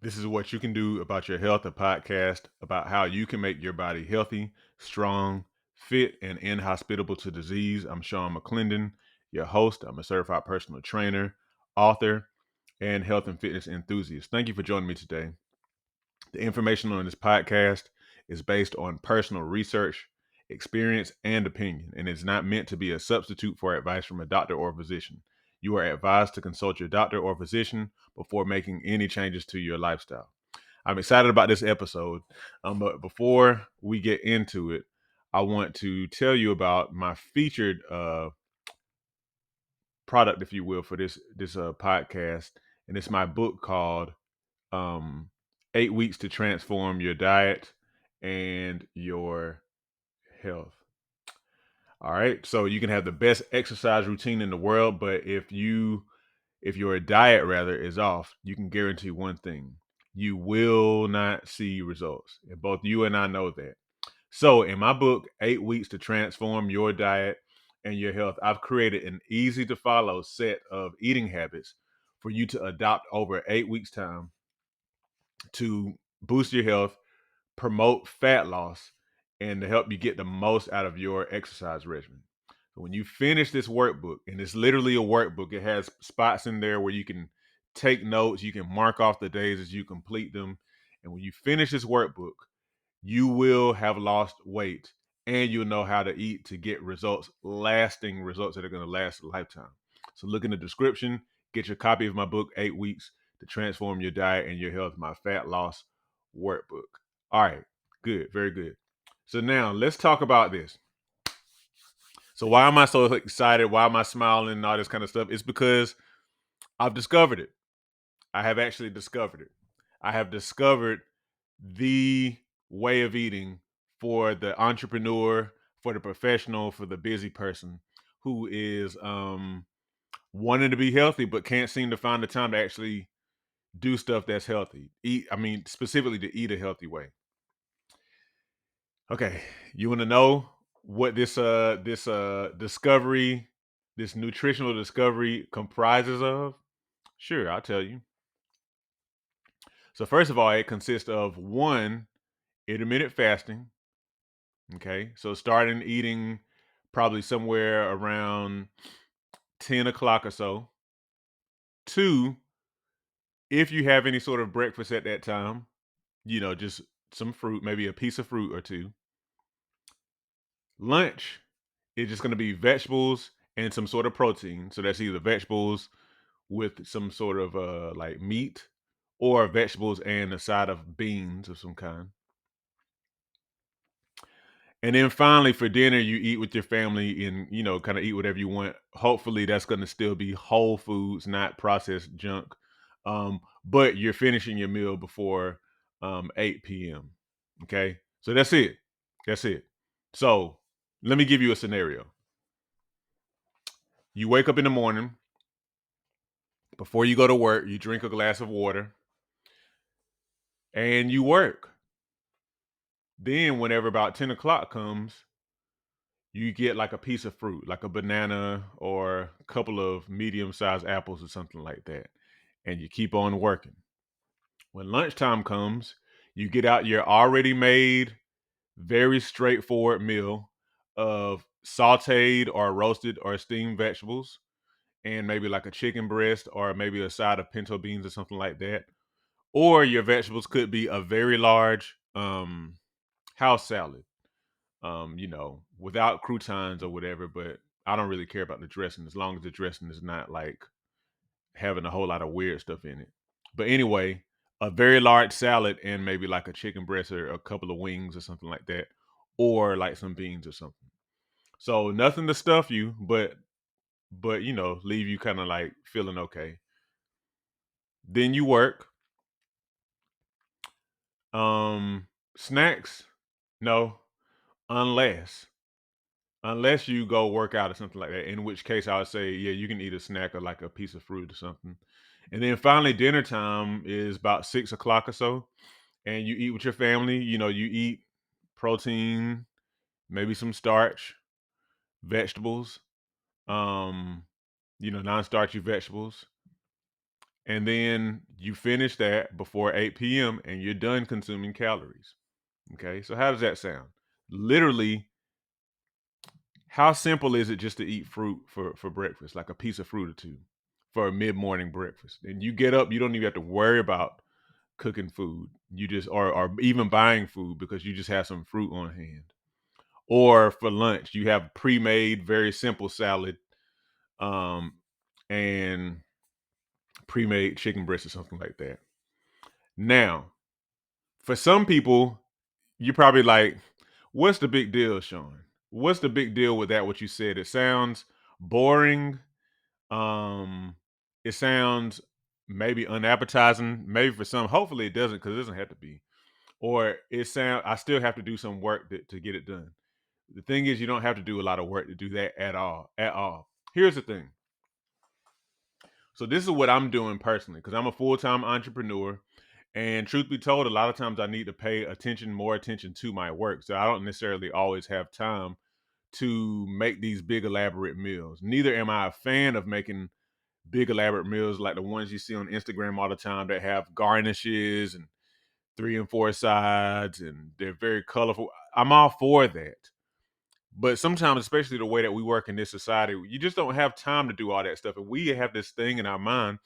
This is what you can do about your health, a podcast about how you can make your body healthy, strong, fit, and inhospitable to disease. I'm Sean McClendon, your host. I'm a certified personal trainer, author, and health and fitness enthusiast. Thank you for joining me today. The information on this podcast is based on personal research, experience, and opinion, and is not meant to be a substitute for advice from a doctor or physician. You are advised to consult your doctor or physician before making any changes to your lifestyle. I'm excited about this episode, but before we get into it, I want to tell you about my featured product, if you will, for this podcast, and it's my book called um, 8 weeks to transform your diet and your health. All right. So you can have the best exercise routine in the world, but if your diet rather is off, you can guarantee one thing. You will not see results. And both you and I know that. So in my book, 8 weeks to transform your diet and your health, I've created an easy to follow set of eating habits for you to adopt over 8 weeks time to boost your health, promote fat loss, and to help you get the most out of your exercise regimen. So when you finish this workbook, and it's literally a workbook, it has spots in there where you can take notes, you can mark off the days as you complete them. And when you finish this workbook, you will have lost weight and you'll know how to eat to get results, lasting results that are going to last a lifetime. So look in the description, get your copy of my book, 8 weeks to transform your diet and your health, my fat loss workbook. All right, good, very good. So now let's talk about this. So why am I so excited? Why am I smiling and all this kind of stuff? It's because I've discovered it. I have actually discovered it. I have discovered the way of eating for the entrepreneur, for the professional, for the busy person who is wanting to be healthy but can't seem to find the time to actually do stuff that's healthy. Eat, I mean, specifically to eat a healthy way. Okay, you want to know what this discovery, this nutritional discovery comprises of? Sure, I'll tell you. So first of all, it consists of one, intermittent fasting. Okay, so starting eating probably somewhere around 10 o'clock or so. Two, if you have any sort of breakfast at that time, just some fruit, maybe a piece of fruit or two. Lunch is just going to be vegetables and some sort of protein. So that's either vegetables with some sort of like meat or vegetables and a side of beans of some kind. And then finally for dinner, you eat with your family and, kind of eat whatever you want. Hopefully that's going to still be whole foods, not processed junk. But you're finishing your meal before 8 p.m. Okay. So that's it. That's it. So let me give you a scenario. You wake up in the morning, before you go to work, you drink a glass of water and you work. Then, whenever about 10 o'clock comes, you get like a piece of fruit, like a banana or a couple of medium sized apples or something like that. And you keep on working. When lunchtime comes, you get out your already made, very straightforward meal of sauteed or roasted or steamed vegetables and maybe like a chicken breast or maybe a side of pinto beans or something like that. Or your vegetables could be a very large house salad, without croutons or whatever. But I don't really care about the dressing as long as the dressing is not like having a whole lot of weird stuff in it. But anyway, a very large salad and maybe like a chicken breast or a couple of wings or something like that, or like some beans or something. So nothing to stuff you, but leave you kind of like feeling okay. Then you work. Snacks, no, unless you go work out or something like that. In which case, I would say, yeah, you can eat a snack or like a piece of fruit or something. And then finally, dinner time is about 6 o'clock or so, and you eat with your family. You eat protein, maybe some starch, vegetables, non-starchy vegetables, And then you finish that before 8 p.m. and you're done consuming calories. Okay. So how does that sound? Literally, how simple is it just to eat fruit for breakfast, like a piece of fruit or two for a mid-morning breakfast? And you get up, you don't even have to worry about cooking food. You just or even buying food because you just have some fruit on hand. Or for lunch, you have pre-made, very simple salad, um, and pre-made chicken breast or something like that. Now, for some people, you're probably like, what's the big deal, Sean? What's the big deal with that? What you said? It sounds boring. Um, it sounds maybe unappetizing. Maybe for some, hopefully it doesn't, because it doesn't have to be. Or it sound I still have to do some work to get it done. The thing is, you don't have to do a lot of work to do that at all. At all. Here's the thing. So this is what I'm doing personally because I'm a full-time entrepreneur. And truth be told, a lot of times I need to pay attention, more attention to my work. So I don't necessarily always have time to make these big elaborate meals. Neither am I a fan of making big elaborate meals like the ones you see on Instagram all the time that have garnishes and 3 and 4 sides and they're very colorful. I'm all for that. But sometimes, especially the way that we work in this society, you just don't have time to do all that stuff. And we have this thing in our mind,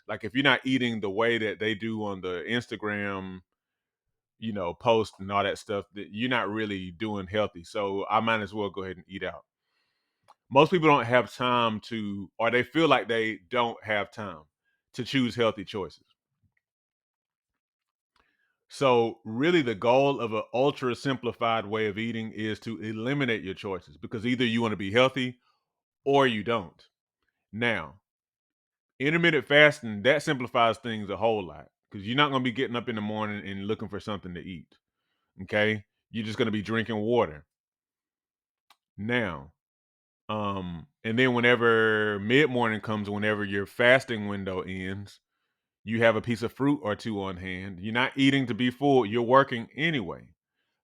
like if you're not eating the way that they do on the Instagram, post and all that stuff, that you're not really doing healthy. So I might as well go ahead and eat out. Most people don't have time to, or they feel like they don't have time to choose healthy choices. So really the goal of an ultra simplified way of eating is to eliminate your choices because either you want to be healthy or you don't. Now, intermittent fasting, that simplifies things a whole lot because you're not going to be getting up in the morning and looking for something to eat. Okay? You're just going to be drinking water. Now, and then whenever mid-morning comes, whenever your fasting window ends, you have a piece of fruit or two on hand. You're not eating to be full, you're working anyway.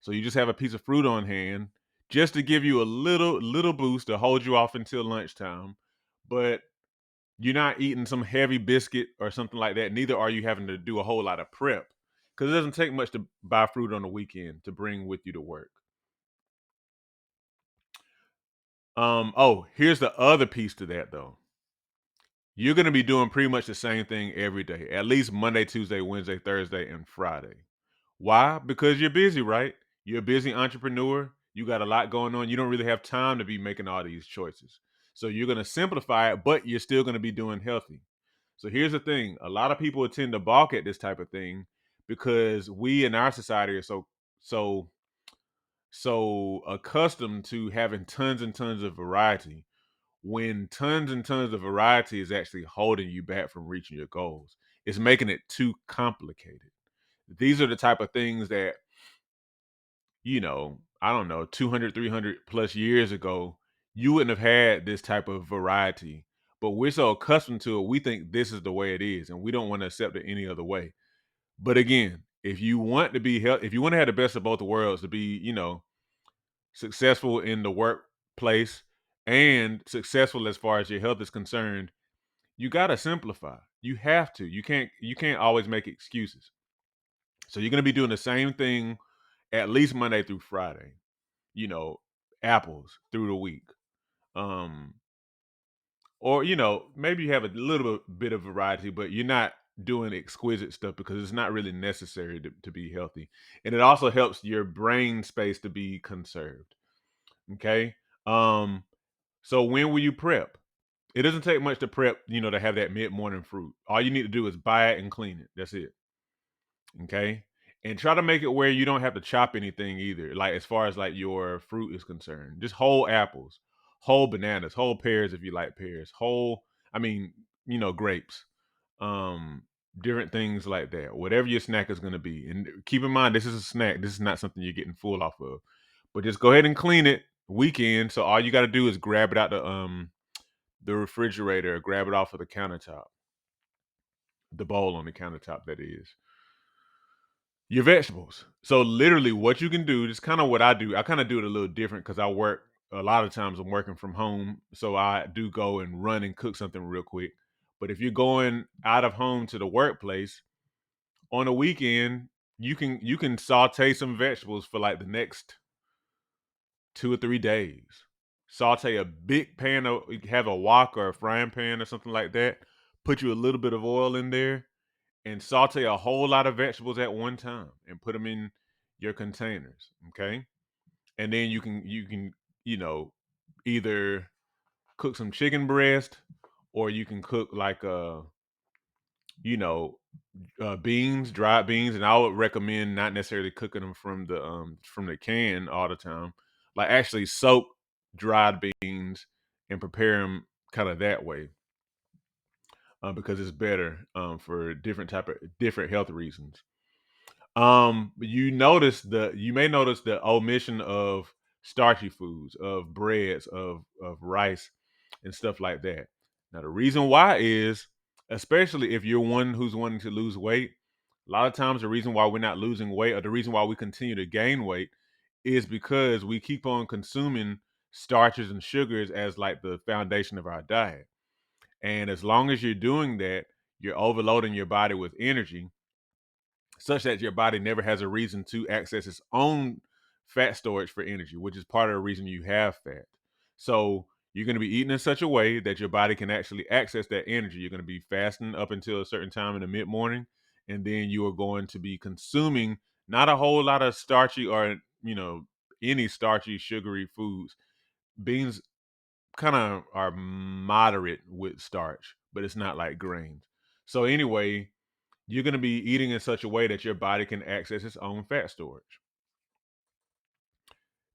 So you just have a piece of fruit on hand just to give you a little boost to hold you off until lunchtime. But you're not eating some heavy biscuit or something like that. Neither are you having to do a whole lot of prep because it doesn't take much to buy fruit on the weekend to bring with you to work. Oh, here's the other piece to that though. You're going to be doing pretty much the same thing every day, at least Monday, Tuesday, Wednesday, Thursday, and Friday. Why? Because you're busy, right? You're a busy entrepreneur. You got a lot going on. You don't really have time to be making all these choices. So you're going to simplify it, but you're still going to be doing healthy. So here's the thing. A lot of people tend to balk at this type of thing because we in our society are so so accustomed to having tons and tons of variety when tons and tons of variety is actually holding you back from reaching your goals. It's making it too complicated. These are the type of things that, I don't know, 200, 300 plus years ago, you wouldn't have had this type of variety. But we're so accustomed to it, we think this is the way it is, and we don't want to accept it any other way. But again, if you want to be if you want to have the best of both worlds, to be, successful in the workplace and successful as far as your health is concerned, you got to simplify. You have to. You can't always make excuses. So you're going to be doing the same thing at least Monday through Friday. You know, apples through the week. Um or maybe you have a little bit of variety, but you're not doing exquisite stuff because it's not really necessary to be healthy. And it also helps your brain space to be conserved. Okay? Um so when will you prep? It doesn't take much to prep, to have that mid-morning fruit. All you need to do is buy it and clean it. That's it. Okay. And try to make it where you don't have to chop anything either. Like as far as like your fruit is concerned, just whole apples, whole bananas, whole pears if you like pears, I mean, grapes, um, different things like that. Whatever your snack is going to be, and keep in mind this is a snack. This is not something you're getting full off of. But just go ahead and clean it weekend. So all you got to do is grab it out the refrigerator, grab it off of the countertop, the bowl on the countertop. That is your vegetables. So literally what you can do, this is kind of what I do. I kind of do it a little different because I work a lot of times I'm working from home. So I do go and run and cook something real quick. But if you're going out of home to the workplace on a weekend, you can saute some vegetables for like the next 2 or 3 days. Saute a big pan of have a wok or a frying pan or something like that. Put you a little bit of oil in there and saute a whole lot of vegetables at one time and put them in your containers. Okay. And then you can you know either cook some chicken breast or you can cook like you know beans, dried beans, and I would recommend not necessarily cooking them from the can all the time. Like actually soak dried beans and prepare them kind of that way, because it's better for different health reasons. You may notice the omission of starchy foods, of breads, of rice, and stuff like that. Now the reason why is, especially if you're one who's wanting to lose weight, a lot of times the reason why we're not losing weight, or the reason why we continue to gain weight, is because we keep on consuming starches and sugars as like the foundation of our diet. And as long as you're doing that, you're overloading your body with energy such that your body never has a reason to access its own fat storage for energy, which is part of the reason you have fat. So you're going to be eating in such a way that your body can actually access that energy. You're going to be fasting up until a certain time in the mid morning, and then you are going to be consuming not a whole lot of starchy or any starchy, sugary foods. Beans kind of are moderate with starch, but it's not like grains. So anyway, you're going to be eating in such a way that your body can access its own fat storage.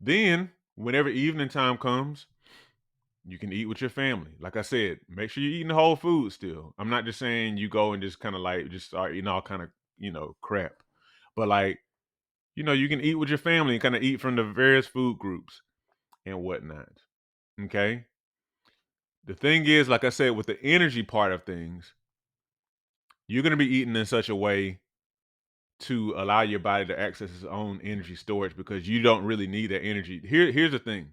Then, whenever evening time comes, you can eat with your family. Like I said, make sure you're eating the whole food still. I'm not just saying you go and just kind of like just start eating all kind of, crap. But like, you can eat with your family and kind of eat from the various food groups and whatnot. Okay. The thing is, like I said, with the energy part of things, you're going to be eating in such a way to allow your body to access its own energy storage because you don't really need that energy. Here's the thing.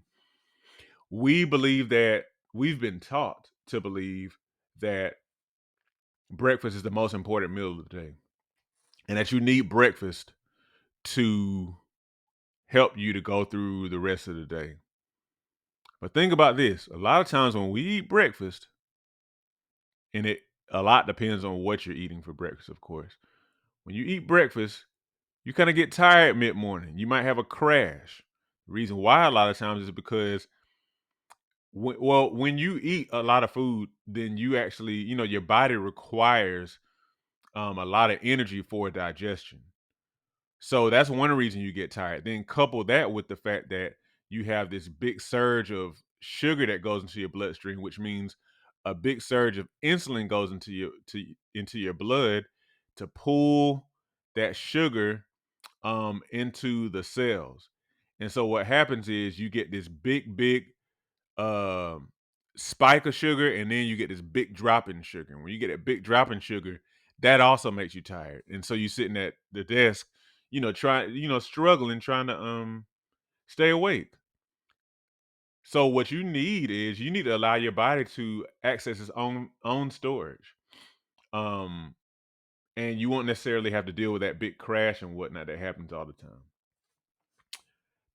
We believe that we've been taught to believe that breakfast is the most important meal of the day and that you need breakfast to help you to go through the rest of the day. But think about this. A lot of times when we eat breakfast, and it a lot depends on what you're eating for breakfast, of course. When you eat breakfast, you kind of get tired mid-morning. You might have a crash. The reason why a lot of times is because when you eat a lot of food, then you actually, your body requires a lot of energy for digestion. So that's one reason you get tired. Then couple that with the fact that you have this big surge of sugar that goes into your bloodstream, which means a big surge of insulin goes into your blood to pull that sugar into the cells. And so what happens is you get this big um spike of sugar, and then you get this big drop in sugar. And when you get a big drop in sugar, that also makes you tired. And so you sitting at the desk, struggling, trying to stay awake. So what you need to allow your body to access its own storage. Um and you won't necessarily have to deal with that big crash and whatnot that happens all the time.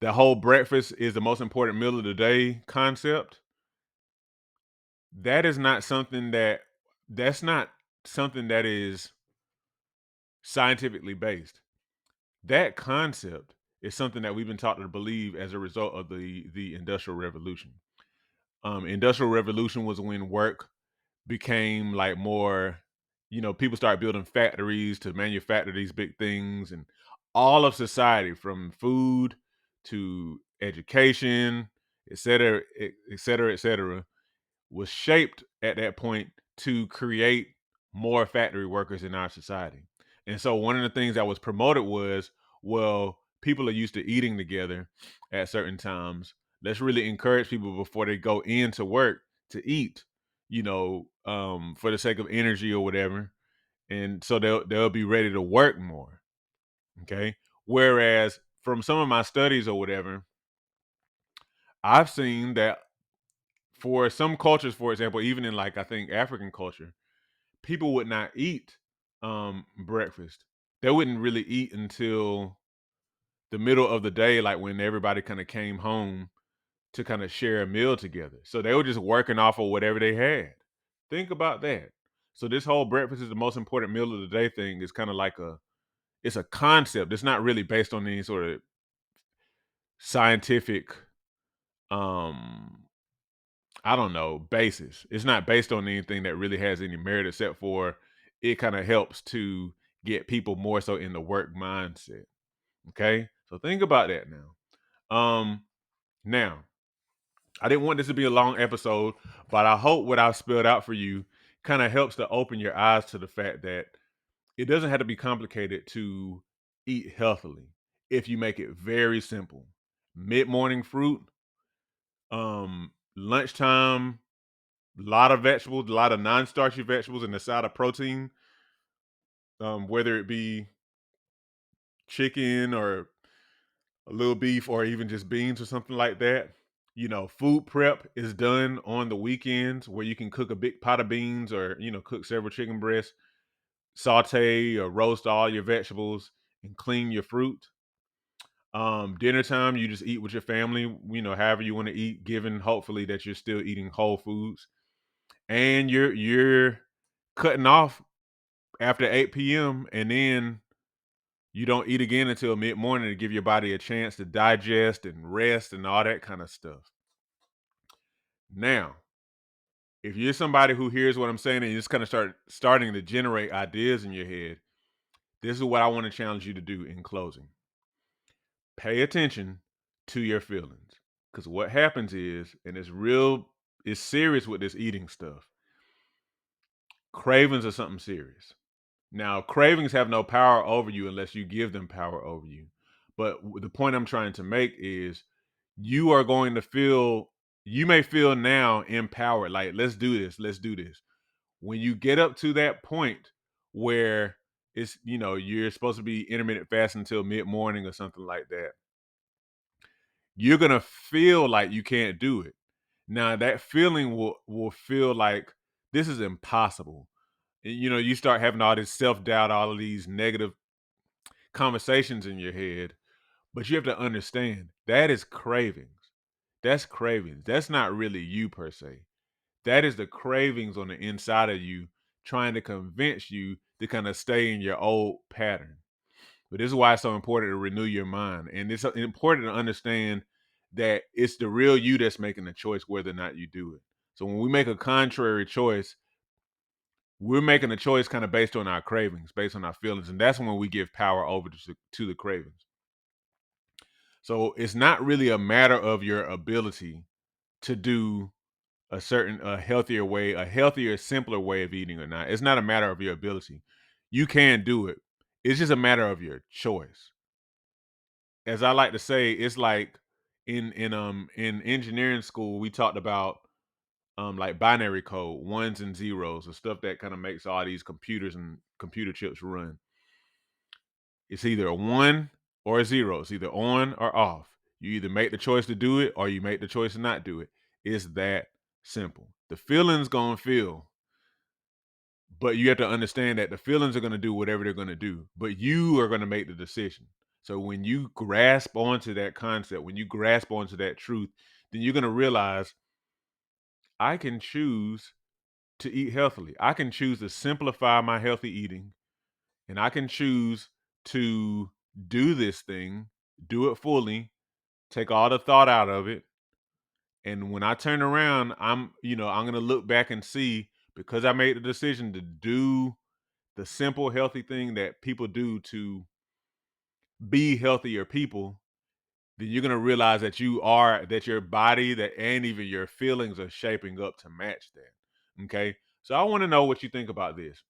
The whole breakfast is the most important meal of the day concept. That is not something that's not something that is scientifically based. That concept is something that we've been taught to believe as a result of the industrial revolution. Industrial revolution was when work became like more, people started building factories to manufacture these big things, and all of society from food to education, et cetera, et cetera, et cetera, was shaped at that point to create more factory workers in our society. And so one of the things that was promoted was, well, people are used to eating together at certain times. Let's really encourage people before they go into work to eat, for the sake of energy or whatever. And so they'll be ready to work more. Okay. Whereas from some of my studies or whatever, I've seen that for some cultures, for example, even in like I think African culture, people would not eat breakfast. They wouldn't really eat until the middle of the day, like when everybody kind of came home to kind of share a meal together. So they were just working off of whatever they had. Think about that. So this whole breakfast is the most important meal of the day thing is kind of like it's a concept. It's not really based on any sort of scientific um I don't know, basis. It's not based on anything that really has any merit except for it kind of helps to get people more so in the work mindset. Okay? So think about that now. Now, I didn't want this to be a long episode, but I hope what I've spelled out for you kind of helps to open your eyes to the fact that it doesn't have to be complicated to eat healthily if you make it very simple. Mid-morning fruit, lunchtime, a lot of vegetables, a lot of non-starchy vegetables and a side of protein, whether it be chicken or a little beef or even just beans or something like that. You know, food prep is done on the weekends where you can cook a big pot of beans or, cook several chicken breasts, saute or roast all your vegetables and clean your fruit. Dinner time, you just eat with your family, however you want to eat, given hopefully that you're still eating whole foods. And you're cutting off after 8 p.m. and then you don't eat again until mid-morning to give your body a chance to digest and rest and all that kind of stuff. Now, if you're somebody who hears what I'm saying and you just kind of starting to generate ideas in your head, this is what I want to challenge you to do in closing. Pay attention to your feelings. Because what happens is, and it's serious with this eating stuff. Cravings are something serious. Now, cravings have no power over you unless you give them power over you. But the point I'm trying to make is you are going to feel, you may feel now empowered, like, let's do this, let's do this. When you get up to that point where you're supposed to be intermittent fasting until mid-morning or something like that, you're going to feel like you can't do it. Now, that feeling will feel like this is impossible. You start having all this self-doubt, all of these negative conversations in your head, but you have to understand that is cravings. That's cravings. That's not really you per se. That is the cravings on the inside of you trying to convince you to kind of stay in your old pattern. But this is why it's so important to renew your mind. And it's important to understand that it's the real you that's making the choice whether or not you do it. So when we make a contrary choice, we're making a choice kind of based on our cravings, based on our feelings. And that's when we give power over to the cravings. So it's not really a matter of your ability to do a healthier way, a healthier, simpler way of eating or not. It's not a matter of your ability. You can do it. It's just a matter of your choice. As I like to say, it's like in engineering school, we talked about like binary code, ones and zeros, or stuff that kind of makes all these computers and computer chips run. It's either a one or a zero. It's either on or off. You either make the choice to do it or you make the choice to not do it. It's that simple. The feelings gonna feel, but you have to understand that the feelings are gonna do whatever they're gonna do, but you are gonna make the decision. So when you grasp onto that concept, when you grasp onto that truth, then you're gonna realize I can choose to eat healthily. I can choose to simplify my healthy eating, and I can choose to do this thing, do it fully, take all the thought out of it. And when I turn around, I'm going to look back and see, because I made the decision to do the simple, healthy thing that people do to be healthier people, then you're going to realize that your body and even your feelings are shaping up to match that. Okay. So I want to know what you think about this.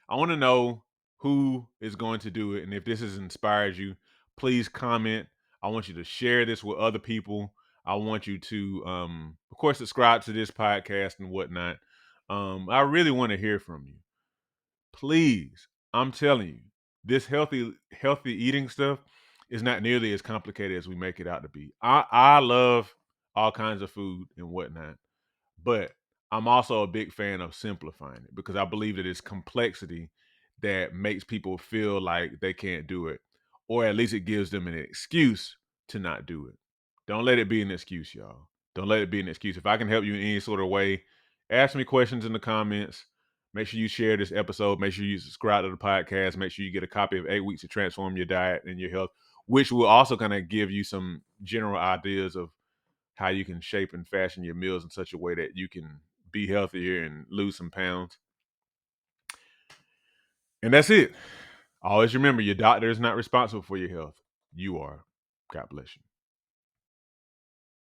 I want to know who is going to do it. And if this has inspired you, please comment. I want you to share this with other people. I want you to, of course, subscribe to this podcast and whatnot. I really want to hear from you. Please, I'm telling you, this healthy eating stuff is not nearly as complicated as we make it out to be. I love all kinds of food and whatnot, but I'm also a big fan of simplifying it because I believe that it's complexity that makes people feel like they can't do it, or at least it gives them an excuse to not do it. Don't let it be an excuse, y'all. Don't let it be an excuse. If I can help you in any sort of way, ask me questions in the comments. Make sure you share this episode. Make sure you subscribe to the podcast. Make sure you get a copy of 8 Weeks to Transform Your Diet and Your Health, which will also kind of give you some general ideas of how you can shape and fashion your meals in such a way that you can be healthier and lose some pounds. And that's it. Always remember, your doctor is not responsible for your health. You are. God bless you.